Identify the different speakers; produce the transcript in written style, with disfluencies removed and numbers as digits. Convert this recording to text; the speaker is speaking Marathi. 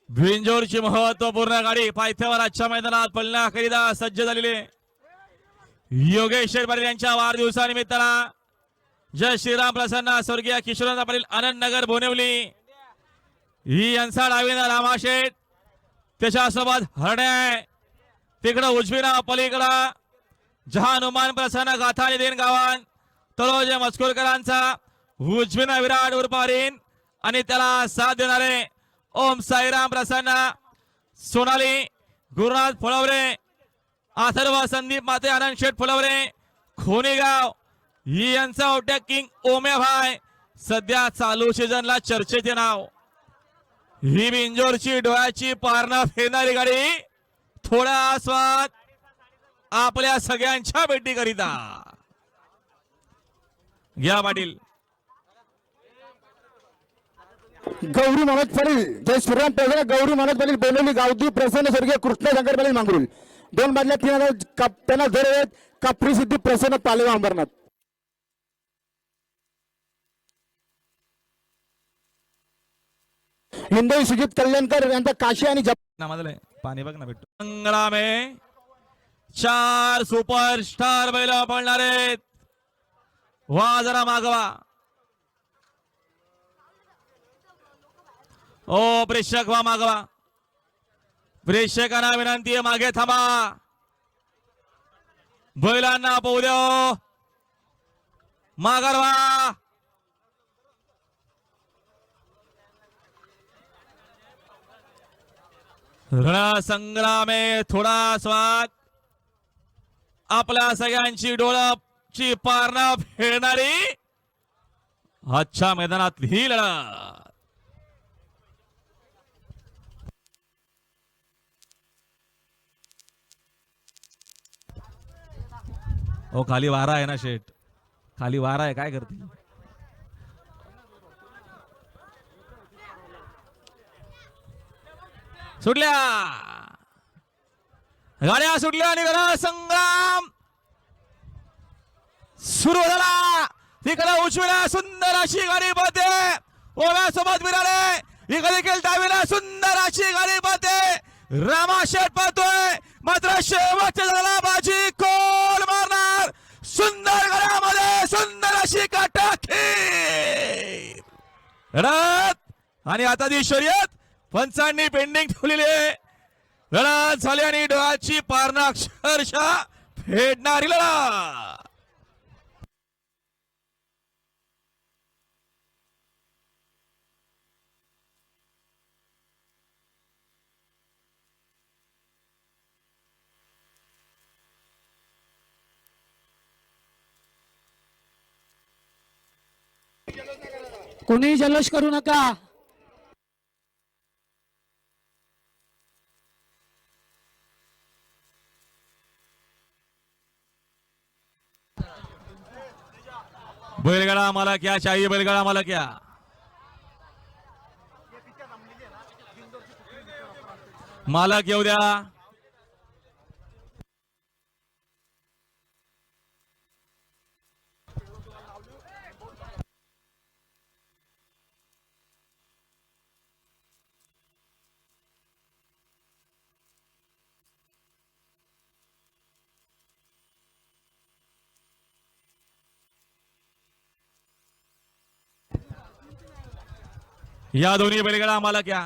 Speaker 1: बिंजोरची महत्वपूर्ण गाडी पायथ्यावर आजच्या मैदानात पळण्याकरिता सज्ज झालेली योगेश पाटील यांच्या वाढदिवसानिमित्तानं जय श्रीराम प्रसन्न स्वर्गीय किशोरदा पाटील आनंद नगर बोनिवली ही यांचा डावीना रामाशेठ त्याच्यासोबत हरणे तिकडं उजवीना पलीकडं जहानुमान प्रसन्न गाथा निधीन गावान तळोजे मजकुरकरांचा उजवीना विराट उर्पारीन आणि त्याला साथ देणारे ओम साईराम प्रसन्न सोनाली गुरुनाथ फुलवरे अथर्व संदीप माते आनंद शेठ फुलवरे खोनेगाव ही यांचा ओट्या किंग ओम्या भाई सध्या चालू सीझनला चर्चेचे नाव ही बिंजोरची डोळ्याची पारणा फेरणारी गाडी थोडा आस्वाद आपल्या सगळ्यांच्या भेटी करिता घ्या पाटील
Speaker 2: गौरी मनोज पाटील जय श्रीराम प्रसन्न गौरी मनोज पाटील बोलवली गावदी प्रसन्न स्वर्गीय कृष्ण शंकर पाटील मांगरुल 2 बादल्या 3000 त्यांना दर आहेत कापरी सिद्धी प्रसन्न पालेगाव अंबरनाथ हिंदवी सुजित कल्याणकर यांचा काशी आणि
Speaker 1: नामादले पाणी बघ ना भेटतो संग्रामे 4 सुपरस्टार बैल पळणारे वा जरा मागवा ओ प्रेक्षक वा मागवा प्रेक्षकांना विनंती आहे मागे थांबा बैलांना पाहू द्या माघारवा रणसंग्रामे थोडा स्वाद आपल्या सगळ्यांची डोळ्याची पारणा फेरणारी आजच्या मैदानात ही लढत ओ खाली वारा आहे ना शेठ खाली वारा आहे काय करते सुटल्या गाड्या सुटल्या आणि रणसंग्राम सुरू झाला तिकडे उजवीला सुंदर अशी गाडी पळते ओव्यासोबत विराळे इकडे देखील डावीला सुंदर अशी गाडी पळते रामाशेठ पळतोय मात्र शेवटच्या झाला बाजी कोल मारणार सुंदर गळ्यामध्ये सुंदर अशी काटाखी लढत आणि आता ती शर्यत पंचांनी पेंडिंग ठेवलेली लढत झाली आणि डोळ्याची पारणा अक्षरशः फेडणारी लढत
Speaker 3: कोणी जल्लोष करू नका
Speaker 1: बैलगाड़ा मला क्या चाहिए बैलगाड़ा मला क्या मालक येऊ द्या या दोन्ही बैलगाडा आम्हाला क्या